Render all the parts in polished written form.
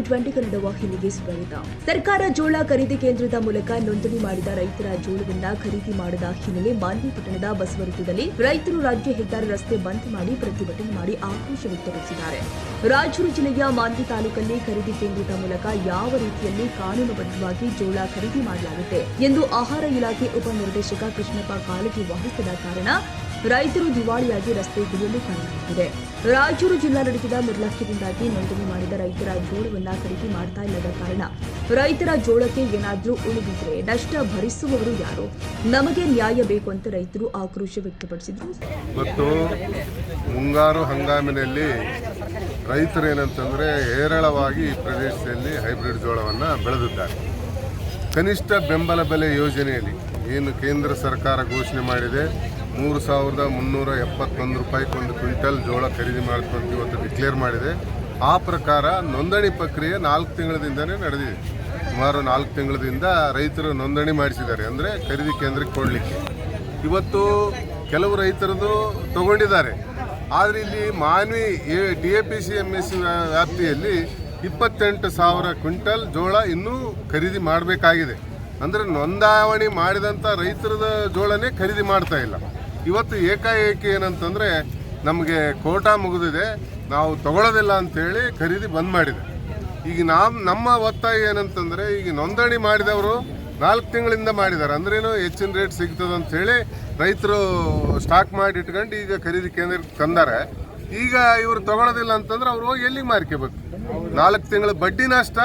T20 Kannada ಇಲ್ಲಿಗೆ ಸ್ವಾಗತ. ಸರ್ಕಾರ ಜೋಳ ಖರೀದಿ ಕೇಂದ್ರದ ಮೂಲಕ ನೋಂದಣಿ ಮಾಡಿದ ರೈತರ ಜೋಳವನ್ನ ಖರೀದಿ ಮಾಡದ ಹಿನ್ನೆಲೆ ಮಾನ್ವಿ ಪಟ್ಟಣದ ಬಸವವೃತ್ತದಲ್ಲಿ ರೈತರು ರಾಜ್ಯ ಹೆದ್ದಾರಿ ರಸ್ತೆ ಬಂದ್ ಮಾಡಿ ಪ್ರತಿಭಟನೆ ಮಾಡಿ ಆಕ್ರೋಶ ವ್ಯಕ್ತಪಡಿಸಿದ್ದಾರೆ. ರಾಯಚೂರು ಜಿಲ್ಲೆಯ ಮಾನ್ವಿ ತಾಲೂಕಲ್ಲಿ ಖರೀದಿ ಕೇಂದ್ರದ ಮೂಲಕ ಯಾವ ರೀತಿಯಲ್ಲಿ ಕಾನೂನುಬದ್ಧವಾಗಿ ಜೋಳ ಖರೀದಿ ಮಾಡಲಾಗುತ್ತೆ ಎಂದು ಆಹಾರ ಇಲಾಖೆ ಉಪನಿರ್ದೇಶಕ ಕೃಷ್ಣಪ್ಪ ಕಾಳಜಿ ವಹಿಸದ ಕಾರಣ ರೈತರು ದಿವಾಳಿಯಾಗಿ ರಸ್ತೆ ಹಿಡಿಯಲು ಕಾರಣವಾಗಿದೆ. ರಾಯಚೂರು ಜಿಲ್ಲಾಡಳಿತದ ನಿರ್ಲಕ್ಷ್ಯದಿಂದಾಗಿ ನೋಂದಣಿ ಮಾಡಿದ ರೈತರ ಜೋಳವನ್ನ ಖರೀದಿ ಮಾಡ್ತಾ ಇಲ್ಲದ ಕಾರಣ ರೈತರ ಜೋಳಕ್ಕೆ ಏನಾದರೂ ಉಳಿದಿದ್ರೆ ನಷ್ಟ ಭರಿಸುವವರು ಯಾರು? ನಮಗೆ ನ್ಯಾಯ ಬೇಕು ಅಂತ ರೈತರು ಆಕ್ರೋಶ ವ್ಯಕ್ತಪಡಿಸಿದರು. ಮತ್ತು ಮುಂಗಾರು ಹಂಗಾಮಿನಲ್ಲಿ ರೈತರು ಏನಂತಂದ್ರೆ ಹೇರಳವಾಗಿ ಈ ಪ್ರದೇಶದಲ್ಲಿ ಹೈಬ್ರಿಡ್ ಜೋಳವನ್ನು ಬೆಳೆದಿದ್ದಾರೆ. ಕನಿಷ್ಠ ಬೆಂಬಲ ಬೆಲೆ ಯೋಜನೆಯಲ್ಲಿ ಏನು ಕೇಂದ್ರ ಸರ್ಕಾರ ಘೋಷಣೆ ಮಾಡಿದೆ, 3,371 ರೂಪಾಯಿಗೆ ಒಂದು ಕ್ವಿಂಟಲ್ ಜೋಳ ಖರೀದಿ ಮಾಡ್ಕೊಂಡು ಇವತ್ತು ಡಿಕ್ಲೇರ್ ಮಾಡಿದೆ. ಆ ಪ್ರಕಾರ ನೋಂದಣಿ ಪ್ರಕ್ರಿಯೆ 4 ತಿಂಗಳಿಂದನೇ ನಡೆದಿದೆ. ಸುಮಾರು 4 ತಿಂಗಳಿಂದ ರೈತರು ನೋಂದಣಿ ಮಾಡಿಸಿದ್ದಾರೆ, ಅಂದರೆ ಖರೀದಿ ಕೇಂದ್ರಕ್ಕೆ ಕೊಡಲಿಕ್ಕೆ. ಇವತ್ತು ಕೆಲವು ರೈತರದು ತಗೊಂಡಿದ್ದಾರೆ. ಆದರೆ ಇಲ್ಲಿ ಮಾನ್ವಿ DAPC MSC ವ್ಯಾಪ್ತಿಯಲ್ಲಿ 28,000 ಕ್ವಿಂಟಲ್ ಜೋಳ ಇನ್ನೂ ಖರೀದಿ ಮಾಡಬೇಕಾಗಿದೆ. ಅಂದರೆ ನೋಂದಾವಣಿ ಮಾಡಿದಂಥ ರೈತರದ ಜೋಳನೇ ಖರೀದಿ ಮಾಡ್ತಾ ಇಲ್ಲ. ಇವತ್ತು ಏಕಾಏಕಿ ಏನಂತಂದರೆ ನಮಗೆ ಕೋಟಾ ಮುಗಿದಿದೆ, ನಾವು ತಗೊಳ್ಳೋದಿಲ್ಲ ಅಂಥೇಳಿ ಖರೀದಿ ಬಂದ್ ಮಾಡಿದೆ. ಈಗ ನಮ್ಮ ಒತ್ತಾಯ ಏನಂತಂದರೆ, ಈಗ ನೋಂದಣಿ ಮಾಡಿದವರು 4 ತಿಂಗಳಿಂದ ಮಾಡಿದ್ದಾರೆ, ಅಂದ್ರೇನು ಹೆಚ್ಚಿನ ರೇಟ್ ಸಿಗ್ತದೆ ಅಂಥೇಳಿ ರೈತರು ಸ್ಟಾಕ್ ಮಾಡಿ ಇಟ್ಕೊಂಡು ಈಗ ಖರೀದಿ ಕೇಂದ್ರಕ್ಕೆ ತಂದಾರೆ. ಈಗ ಇವರು ತಗೊಳ್ಳೋದಿಲ್ಲ ಅಂತಂದ್ರೆ ಅವ್ರು ಹೋಗಿ ಎಲ್ಲಿಗೆ ಮಾರ್ಕೋಬೇಕು? 4 ತಿಂಗಳ ಬಡ್ಡಿ ನಷ್ಟ.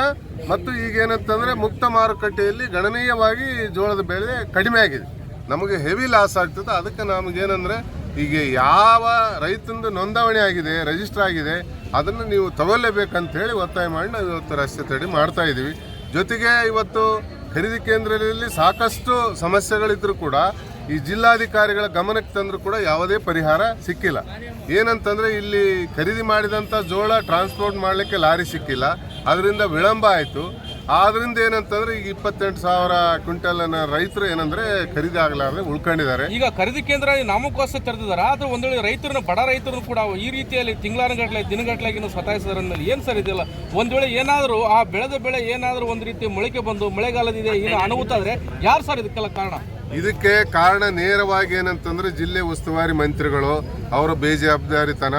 ಮತ್ತು ಈಗ ಏನಂತಂದರೆ ಮುಕ್ತ ಮಾರುಕಟ್ಟೆಯಲ್ಲಿ ಗಣನೀಯವಾಗಿ ಜೋಳದ ಬೆಲೆ ಕಡಿಮೆ ಆಗಿದೆ, ನಮಗೆ ಹೆವಿ ಲಾಸ್ ಆಗ್ತದೆ. ಅದಕ್ಕೆ ನಮಗೇನಂದರೆ ಈಗ ಯಾವ ರೈತಂದು ನೋಂದಾವಣಿ ಆಗಿದೆ, ರಿಜಿಸ್ಟರ್ ಆಗಿದೆ, ಅದನ್ನು ನೀವು ತಗೊಳ್ಳೇಬೇಕಂತ ಹೇಳಿ ಒತ್ತಾಯ ಮಾಡಿ ನಾವು ಇವತ್ತು ರಸ್ತೆ ತಡೆ ಮಾಡ್ತಾ ಇದ್ದೀವಿ. ಜೊತೆಗೆ ಇವತ್ತು ಖರೀದಿ ಕೇಂದ್ರದಲ್ಲಿ ಸಾಕಷ್ಟು ಸಮಸ್ಯೆಗಳಿದ್ರೂ ಕೂಡ ಈ ಜಿಲ್ಲಾಧಿಕಾರಿಗಳ ಗಮನಕ್ಕೆ ತಂದರೂ ಕೂಡ ಯಾವುದೇ ಪರಿಹಾರ ಸಿಕ್ಕಿಲ್ಲ. ಏನಂತಂದರೆ ಇಲ್ಲಿ ಖರೀದಿ ಮಾಡಿದಂಥ ಜೋಳ ಟ್ರಾನ್ಸ್ಪೋರ್ಟ್ ಮಾಡಲಿಕ್ಕೆ ಲಾರಿ ಸಿಕ್ಕಿಲ್ಲ, ಅದರಿಂದ ವಿಳಂಬ ಆಯಿತು. ಆದ್ರಿಂದ ಏನಂತಂದ್ರೆ ಈಗ 28,000 ಕ್ವಿಂಟಲ್ ರೈತರು ಏನಂದ್ರೆ ಖರೀದಿ ಆಗಲಾರದೆ ಉಳ್ಕೊಂಡಿದ್ದಾರೆ. ಈಗ ಖರೀದಿ ಕೇಂದ್ರ ನಾಮಕೋಸ್ಕರ ತೆರೆದಿದ್ದಾರೆ, ಆದ್ರೆ ಒಂದ್ ವೇಳೆ ರೈತರನ್ನ ಬಡ ರೈತರನ್ನು ಕೂಡ ಈ ರೀತಿಯಲ್ಲಿ ತಿಂಗಳಾನುಗಟ್ಟಲೆ ದಿನಗಟ್ಟಲೆ ಸತಾಯಿಸಿದ್ರಲ್ಲಿ ಏನ್ ಸರ್ ಇದೆಯಲ್ಲ? ಒಂದ್ ವೇಳೆ ಏನಾದರೂ ಆ ಬೆಳೆದ ಬೆಳೆ ಏನಾದರೂ ಒಂದ್ ರೀತಿ ಮೊಳಕೆ ಬಂದು ಮಳೆಗಾಲದಿದೆ ಏನು ಅನಾಹುತ ಆದ್ರೆ ಯಾರು ಸರ್ ಇದಕ್ಕೆಲ್ಲ ಕಾರಣ? ಇದಕ್ಕೆ ಕಾರಣ ನೇರವಾಗಿ ಏನಂತಂದ್ರೆ ಜಿಲ್ಲೆ ಉಸ್ತುವಾರಿ ಮಂತ್ರಿಗಳು ಅವರ ಬೇಜವಾಬ್ದಾರಿತನ,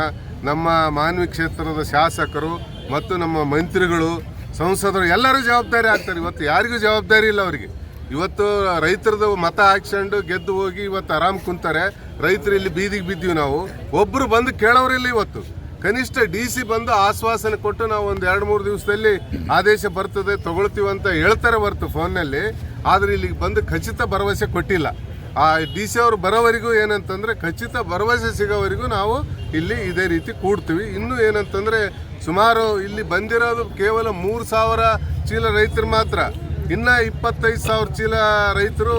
ನಮ್ಮ ಮಾನ್ವಿ ಕ್ಷೇತ್ರದ ಶಾಸಕರು ಮತ್ತು ನಮ್ಮ ಮಂತ್ರಿಗಳು, ಸಂಸದರು ಎಲ್ಲರೂ ಜವಾಬ್ದಾರಿ ಆಗ್ತಾರೆ. ಇವತ್ತು ಯಾರಿಗೂ ಜವಾಬ್ದಾರಿ ಇಲ್ಲ ಅವರಿಗೆ. ಇವತ್ತು ರೈತರದು ಮತ ಹಾಕ್ಸ್ಕೊಂಡು ಗೆದ್ದು ಹೋಗಿ ಇವತ್ತು ಆರಾಮ್ ಕುಂತಾರೆ. ರೈತರು ಇಲ್ಲಿ ಬೀದಿಗೆ ಬಿದ್ದೀವಿ, ನಾವು ಒಬ್ಬರು ಬಂದು ಕೇಳೋರಿಲ್ಲ. ಇವತ್ತು ಕನಿಷ್ಠ DC ಬಂದು ಆಶ್ವಾಸನೆ ಕೊಟ್ಟು ನಾವು ಒಂದು 2-3 ದಿವಸದಲ್ಲಿ ಆದೇಶ ಬರ್ತದೆ ತಗೊಳ್ತೀವಿ ಅಂತ ಹೇಳ್ತಾರೆ ಹೊರತು ಫೋನ್ನಲ್ಲಿ. ಆದರೆ ಇಲ್ಲಿಗೆ ಬಂದು ಖಚಿತ ಭರವಸೆ ಕೊಟ್ಟಿಲ್ಲ. ಆ DC ಅವರು ಬರೋವರೆಗೂ ಏನಂತಂದರೆ ಖಚಿತ ಭರವಸೆ ಸಿಗೋವರೆಗೂ ನಾವು ಇಲ್ಲಿ ಇದೇ ರೀತಿ ಕೂಡ್ತೀವಿ. ಇನ್ನೂ ಏನಂತಂದರೆ ಸುಮಾರು ಇಲ್ಲಿ ಬಂದಿರೋದು ಕೇವಲ 3,000 ಚೀಲ ರೈತರು ಮಾತ್ರ. ಇನ್ನು 25,000 ಚೀಲ ರೈತರು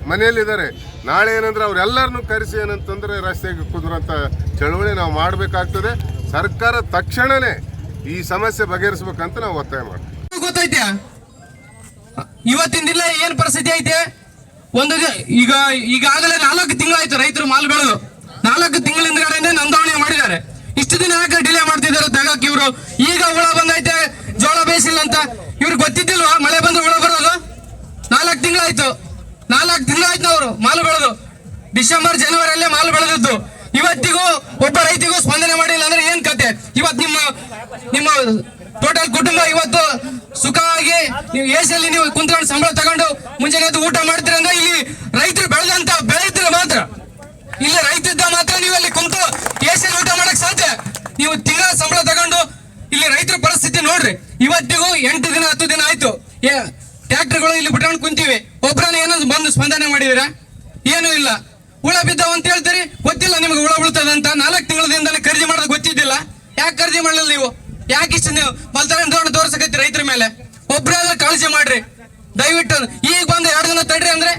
ಮನೆಯಲ್ಲಿದ್ದಾರೆ. ನಾಳೆ ಏನಂದ್ರೆ ಅವರೆಲ್ಲರನ್ನೂ ಕರೆಸಿ ಏನಂತಂದರೆ ರಸ್ತೆಗೆ ಕುದುರಂಥ ಚಳವಳಿ ನಾವು ಮಾಡಬೇಕಾಗ್ತದೆ. ಸರ್ಕಾರ ತಕ್ಷಣವೇ ಈ ಸಮಸ್ಯೆ ಬಗೆಹರಿಸ್ಬೇಕಂತ ನಾವು ಒತ್ತಾಯ ಮಾಡ್ತೀವಿ. ಗೊತ್ತೈತೆ ಇವತ್ತಿನ ದಿನ ಏನು ಪರಿಸ್ಥಿತಿ ಐತೆ? ಒಂದು ಈಗಾಗಲೇ 4 ತಿಂಗಳಾಯ್ತು ರೈತರು ಮಾಲ್ ಬೆಳೆದು. 4 ತಿಂಗಳಿಂದ ನೋಂದಣಿ ಮಾಡಿದ್ದಾರೆ. ಇಷ್ಟು ದಿನ ಯಾಕೆ ಡಿಲೇ ಮಾಡ್ತಿದ್ದಾರೆ ತಗಕ್ಕೆ ಇವರು? ಈಗ ಹುಳ ಬಂದೈತೆ, ಜೋಳ ಬೇಯಿಸಿಲ್ಲ ಅಂತ ಇವ್ರಿಗೆ ಗೊತ್ತಿದ್ದಿಲ್ವಾ ಮಳೆ ಬಂದ್ರೆ ಹುಳ ಬರೋದು? 4 ತಿಂಗಳಾಯ್ತು. 4 ತಿಂಗಳಾಯ್ತು ಅವರು ಮಾಲು ಬೆಳೆದು. ಡಿಸೆಂಬರ್ ಜನವರಿಯಲ್ಲೇ ಮಾಲು ಬೆಳೆದದ್ದು. ಇವತ್ತಿಗೂ ಒಬ್ಬ ರೈತಿಗೂ ಸ್ಪಂದನೆ ಮಾಡಿಲ್ಲ ಅಂದ್ರೆ ಏನ್ ಕತೆ? ಇವತ್ತು ನಿಮ್ಮ ಟೋಟಲ್ ಕುಟುಂಬ ಇವತ್ತು ಸುಖವಾಗಿ ನೀವು ಎಸಿಯಲ್ಲಿ ನೀವು ಕುಂತ್ಕೊಂಡು ಸಂಬಳ ತಗೊಂಡು ಮುಂಜಾನೆ ಊಟ ಮಾಡ್ತೀರ ಅಂದ್ರೆ ಇಲ್ಲಿ ರೈತರು ಬೆಳೆದಂತ ಬೆಳೆದ್ರೆ ಮಾತ್ರ, ಇಲ್ಲಿ ರೈತಿದ್ದ ಮಾತ್ರ ನೀವು ಅಲ್ಲಿ ಕುಂತು ಎಸಿಯಲ್ಲಿ ಊಟ ಮಾಡಕ್ ಸಾಧ್ಯ. ನೀವು ತಿಂಗಳ ಸಂಬಳ ತಗೊಂಡು ಇಲ್ಲಿ ರೈತರ ಪರಿಸ್ಥಿತಿ ನೋಡ್ರಿ. ಇವತ್ತಿಗೂ 8 ದಿನ 10 ದಿನ ಆಯ್ತು ಟ್ರ್ಯಾಕ್ಟರ್ಗಳು ಇಲ್ಲಿ ಬಿಟ್ಕೊಂಡು ಕುಂತೀವಿ. ಒಬ್ಬರನ್ನ ಏನೋ ಬಂದು ಸ್ಪಂದನೆ ಮಾಡಿದಿರಾ? ಏನೂ ಇಲ್ಲ. ಹುಳ ಬಿದ್ದಾವ ಅಂತ ಹೇಳ್ತೀರಿ, ಗೊತ್ತಿಲ್ಲ ನಿಮ್ಗೆ ಹುಳ ಬೀಳ್ತದಂತ. 4 ತಿಂಗಳಿಂದ ಖರೀದಿ ಮಾಡೋದು ಗೊತ್ತಿದ್ದಿಲ್ಲ. ಯಾಕೆ ಖರೀದಿ ಮಾಡಲಿಲ್ಲ ನೀವು? ಯಾಕೆ ಇಷ್ಟು ನೀವು ಬಲ್ತಾರ ತೋರ್ಸಕತ್ತಿ ರೈತರ ಮೇಲೆ? ಒಬ್ಬರಾದ್ರೂ ಕಾಳಜಿ ಮಾಡ್ರಿ ದಯವಿಟ್ಟು. ಈಗ ಬಂದು 2 ದಿನ ತಡ್ರಿ ಅಂದ್ರೆ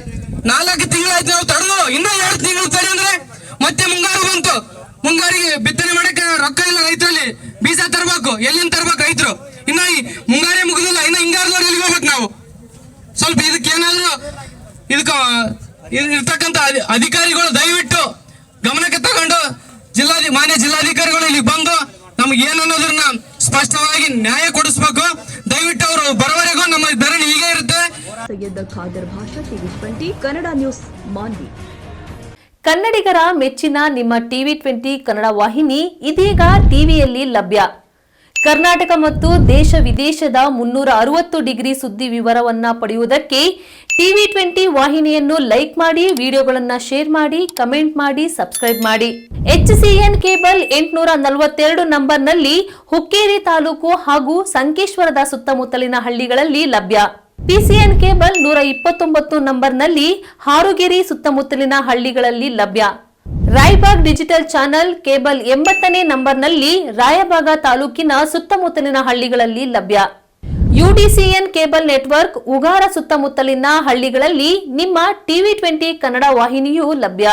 4 ತಿಂಗಳಾಯ್ತು ನಾವು ತಡೆದು. ಇನ್ನೂ 2 ತಿಂಗಳು ತಡಿ ಅಂದ್ರೆ ಮತ್ತೆ ಮುಂಗಾರು ಬಂತು. ಮುಂಗಾರಿಗೆ ಬಿತ್ತನೆ ಮಾಡಕ್ಕೆ ರೊಕ್ಕ ಇಲ್ಲ ರೈತರಲ್ಲಿ. ಬೀಜ ತರಬೇಕು, ಎಲ್ಲಿಂದ ತರ್ಬೇಕು ರೈತರು? ಇನ್ನ ಈ ಮುಂಗಾರೇ ಮುಗಿದಿಲ್ಲ, ಇನ್ನ ಹಿಂಗಾರದವ್ರು ಎಲ್ಲಿಗೆ ಹೋಗ್ಬೇಕು ನಾವು? ಸ್ವಲ್ಪ ಇದಕ್ಕೇನಾದ್ರೂ ಇರ್ತಕ್ಕಂಥ ಅಧಿಕಾರಿಗಳು ದಯವಿಟ್ಟು ಗಮನಕ್ಕೆ ತಗೊಂಡು ಮಾನ್ಯ ಜಿಲ್ಲಾಧಿಕಾರಿಗಳು ಇಲ್ಲಿ ಬಂದು ನಮ್ಗೆ ಏನನ್ನೋದನ್ನ ಸ್ಪಷ್ಟವಾಗಿ ನ್ಯಾಯ ಕೊಡಿಸಬೇಕು. ದಯವಿಟ್ಟು ಅವರು ಬರೋವರೆಗೂ ನಮ್ಮ ಧರಣಿ ಹೀಗೆ ಇರುತ್ತೆ. ಸೈಯದ್ ಖಾದರ್ ಭಾಷಾ, ಟಿವಿ 20 ಕನ್ನಡ ನ್ಯೂಸ್, ಮಾನ್ವಿ. ಕನ್ನಡಿಗರ ಮೆಚ್ಚಿನ ನಿಮ್ಮ ಟಿವಿ 20 ಕನ್ನಡ ವಾಹಿನಿ ಇದೀಗ ಟಿವಿಯಲ್ಲಿ ಲಭ್ಯ. ಕರ್ನಾಟಕ ಮತ್ತು ದೇಶ ವಿದೇಶದ 360 ಡಿಗ್ರಿ ಸುದ್ದಿ ವಿವರವನ್ನ ಪಡೆಯುವುದಕ್ಕೆ ಟಿವಿ 20 ವಾಹಿನಿಯನ್ನು ಲೈಕ್ ಮಾಡಿ, ವಿಡಿಯೋಗಳನ್ನು ಶೇರ್ ಮಾಡಿ, ಕಮೆಂಟ್ ಮಾಡಿ, ಸಬ್ಸ್ಕ್ರೈಬ್ ಮಾಡಿ. HCN ಕೇಬಲ್ 842 ನಂಬರ್ನಲ್ಲಿ ಹುಕ್ಕೇರಿ ತಾಲೂಕು ಹಾಗೂ ಸಂಕೇಶ್ವರದ ಸುತ್ತಮುತ್ತಲಿನ ಹಳ್ಳಿಗಳಲ್ಲಿ ಲಭ್ಯ. PCN ಕೇಬಲ್ 129 ನಂಬರ್ನಲ್ಲಿ ಹಾರುಗೆರೆ ಸುತ್ತಮುತ್ತಲಿನ ಹಳ್ಳಿಗಳಲ್ಲಿ ಲಭ್ಯ. ರಾಯಬಾಗ್ ಡಿಜಿಟಲ್ ಚಾನೆಲ್ ಕೇಬಲ್ 80ನೇ ನಂಬರ್ನಲ್ಲಿ ರಾಯಬಾಗ ತಾಲೂಕಿನ ಸುತ್ತಮುತ್ತಲಿನ ಹಳ್ಳಿಗಳಲ್ಲಿ ಲಭ್ಯ. UDCN ಕೇಬಲ್ ನೆಟ್ವರ್ಕ್ ಉಗಾರ ಸುತ್ತಮುತ್ತಲಿನ ಹಳ್ಳಿಗಳಲ್ಲಿ ನಿಮ್ಮ ಟಿವಿ 20 ಕನ್ನಡ ವಾಹಿನಿಯೂ ಲಭ್ಯ.